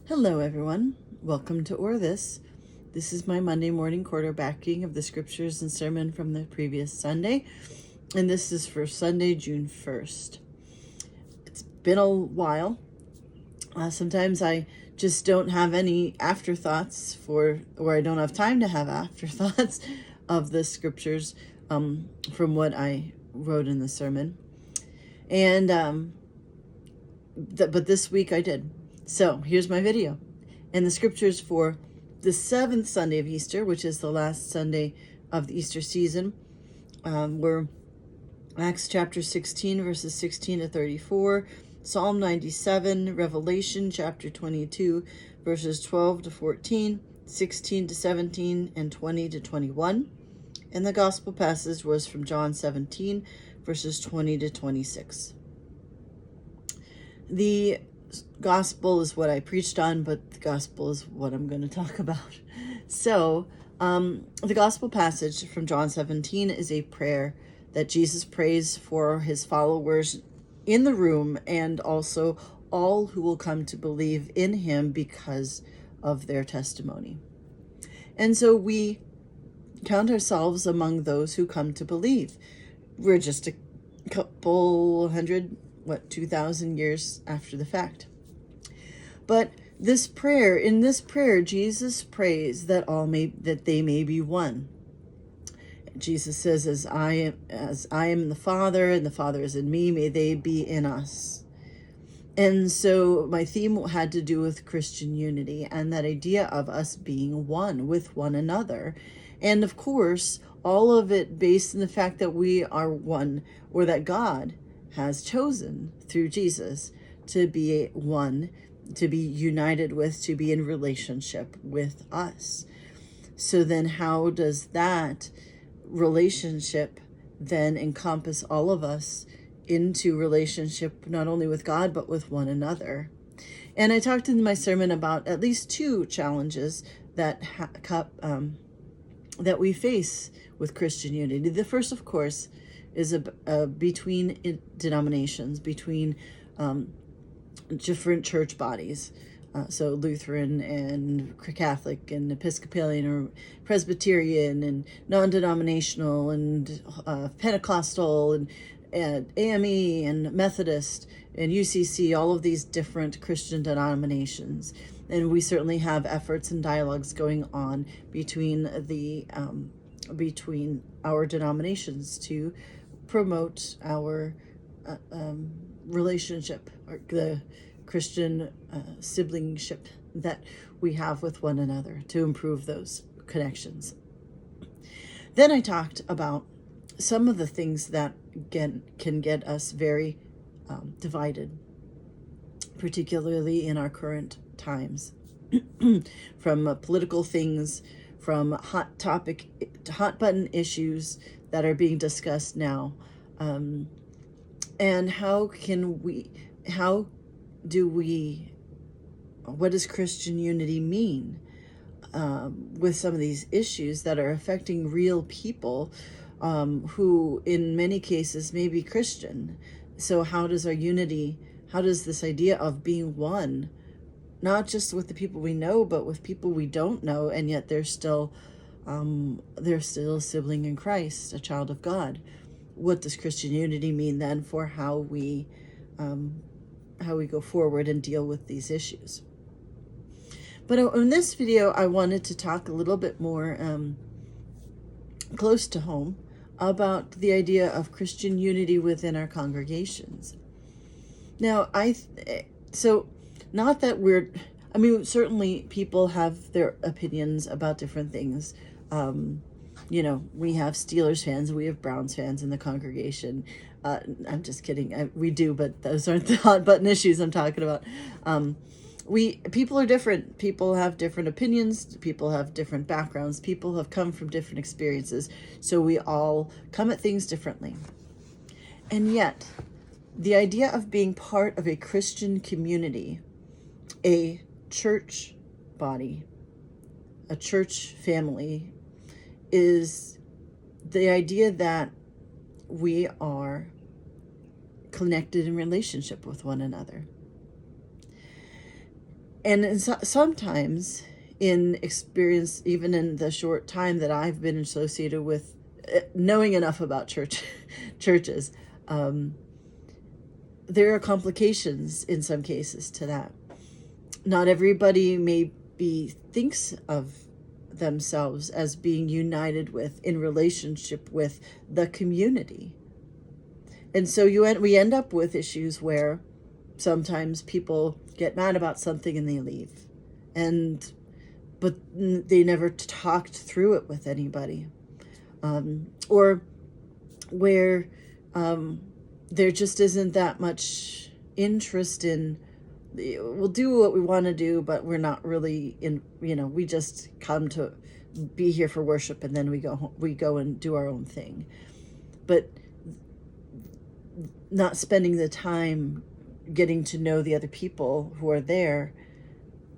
Hello, everyone. Welcome to Or This. This is my Monday morning quarterbacking of the scriptures and sermon from the previous Sunday, and this is for Sunday, June 1st. It's been a while. Sometimes I just don't have any afterthoughts or I don't have time to have afterthoughts of the scriptures from what I wrote in the sermon. And but this week I did. So here's my video. And the scriptures for the 7th Sunday of Easter, which is the last Sunday of the Easter season, were Acts chapter 16, verses 16 to 34, Psalm 97, Revelation chapter 22, verses 12 to 14, 16 to 17, and 20 to 21. And the gospel passage was from John 17, verses 20 to 26. The gospel is what I preached on, but the gospel is what I'm going to talk about. So, the gospel passage from John 17 is a prayer that Jesus prays for his followers in the room and also all who will come to believe in him because of their testimony. And so we count ourselves among those who come to believe. We're just a couple hundred, 2,000 years after the fact. But in this prayer, Jesus prays that they may be one. Jesus says, as I am in the Father, and the Father is in me, may they be in us. And so my theme had to do with Christian unity and that idea of us being one with one another. And of course, all of it based in the fact that we are one, or that God has chosen through Jesus to be one, to be united with, to be in relationship with us. So then how does that relationship then encompass all of us into relationship not only with God but with one another? And I talked in my sermon about at least two challenges that that we face with Christian unity. The first, of course, is between denominations, between different church bodies. So Lutheran and Catholic and Episcopalian or Presbyterian and non-denominational and Pentecostal and AME and Methodist and UCC, all of these different Christian denominations. And we certainly have efforts and dialogues going on between our denominations to promote our relationship, or the Christian siblingship that we have with one another, to improve those connections. Then I talked about some of the things that can get us very divided, particularly in our current times, from political things, from hot button issues that are being discussed now. And what does Christian unity mean with some of these issues that are affecting real people who in many cases may be Christian? So how does this idea of being one, not just with the people we know, but with people we don't know, and yet they're still a sibling in Christ, a child of God? What does Christian unity mean then for how we go forward and deal with these issues? But in this video, I wanted to talk a little bit more close to home about the idea of Christian unity within our congregations. Now, certainly people have their opinions about different things. We have Steelers fans, we have Browns fans in the congregation. I'm just kidding. We do, but those aren't the hot button issues I'm talking about. People are different. People have different opinions. People have different backgrounds. People have come from different experiences. So we all come at things differently. And yet, the idea of being part of a Christian community, a church body, a church family, is the idea that we are connected in relationship with one another. And sometimes in experience, even in the short time that I've been associated with knowing enough about churches, there are complications in some cases to that. Not everybody maybe thinks of themselves as being united with, in relationship with the community. And so we end up with issues where sometimes people get mad about something and they leave. But they never talked through it with anybody. Or where there just isn't that much interest in, we'll do what we want to do, but we're not really in, we just come to be here for worship, and then we go and do our own thing. But not spending the time getting to know the other people who are there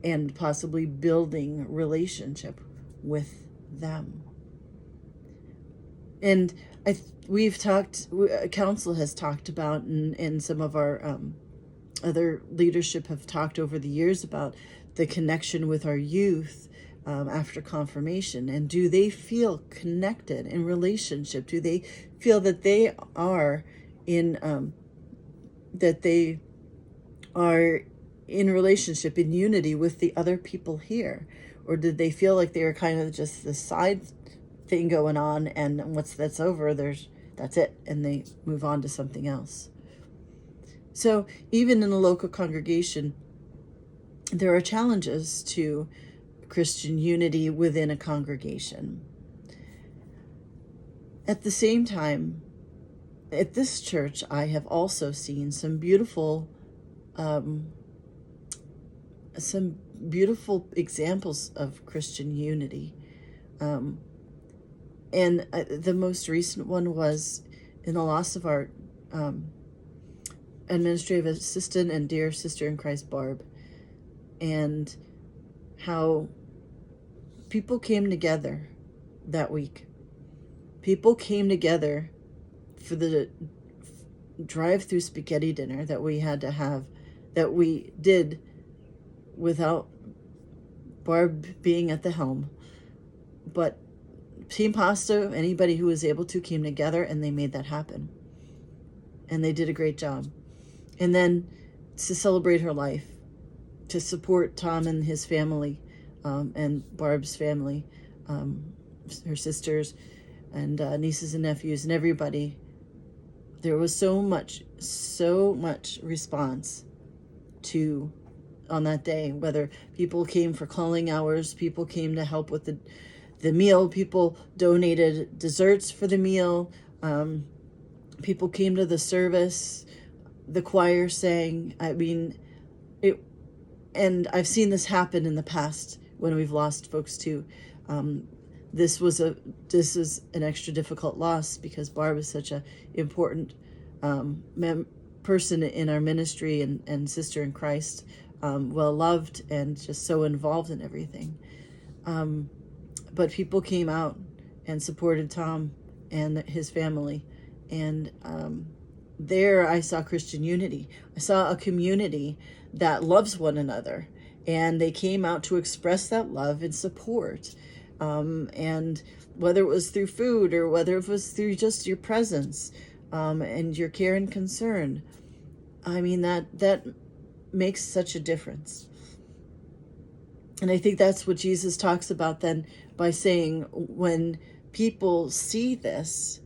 and possibly building relationship with them. And we've talked, council has talked about, and some of our other leadership have talked over the years about the connection with our youth after confirmation. And do they feel connected in relationship? Do they feel that they are in relationship, in unity with the other people here? Or did they feel like they were kind of just the side thing going on, and once that's over, that's it, and they move on to something else? So even in a local congregation, there are challenges to Christian unity within a congregation. At the same time, at this church, I have also seen some beautiful examples of Christian unity. And the most recent one was in the loss of our administrative assistant and dear sister in Christ, Barb, and how people came together that week. People came together for the drive-through spaghetti dinner that we had to have, that we did without Barb being at the helm. But Team Pasta, anybody who was able to, came together and they made that happen. And they did a great job. And then to celebrate her life, to support Tom and his family, and Barb's family, her sisters and nieces and nephews and everybody. There was so much response on that day, whether people came for calling hours, people came to help with the meal, people donated desserts for the meal, people came to the service, the choir sang. I mean, and I've seen this happen in the past when we've lost folks too. This is an extra difficult loss because Barb is such an important person in our ministry and sister in Christ, well loved and just so involved in everything. But people came out and supported Tom and his family, and there I saw Christian unity. I saw a community that loves one another, and they came out to express that love and support. And whether it was through food or whether it was through just your presence and your care and concern, I mean, that makes such a difference. And I think that's what Jesus talks about then by saying, when people see this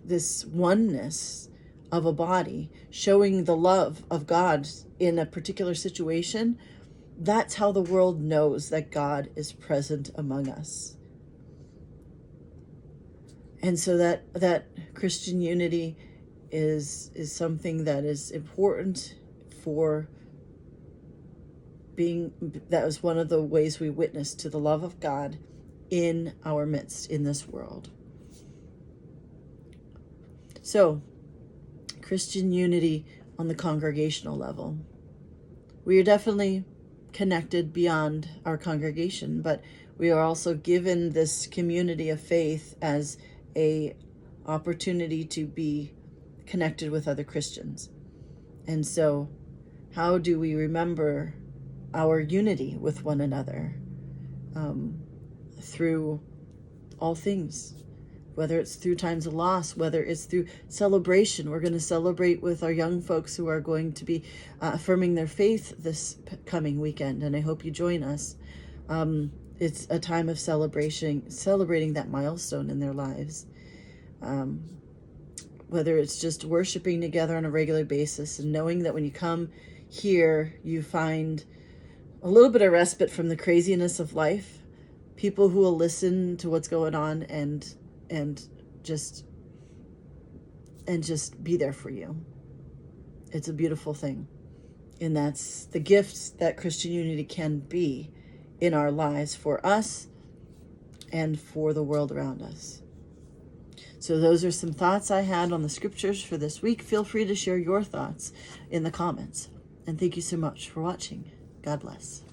this oneness of a body, showing the love of God in a particular situation, that's how the world knows that God is present among us. And so that Christian unity is something that is important for that was one of the ways we witness to the love of God in our midst in this world. So, Christian unity on the congregational level. We are definitely connected beyond our congregation, but we are also given this community of faith as a opportunity to be connected with other Christians. And so How do we remember our unity with one another through all things? Whether it's through times of loss, whether it's through celebration. We're going to celebrate with our young folks who are going to be affirming their faith this coming weekend, and I hope you join us. It's a time of celebrating that milestone in their lives. Whether it's just worshiping together on a regular basis and knowing that when you come here, you find a little bit of respite from the craziness of life, people who will listen to what's going on and just be there for you. It's a beautiful thing. And that's the gifts that Christian unity can be in our lives for us and for the world around us. So those are some thoughts I had on the scriptures for this week. Feel free to share your thoughts in the comments. And thank you so much for watching. God bless.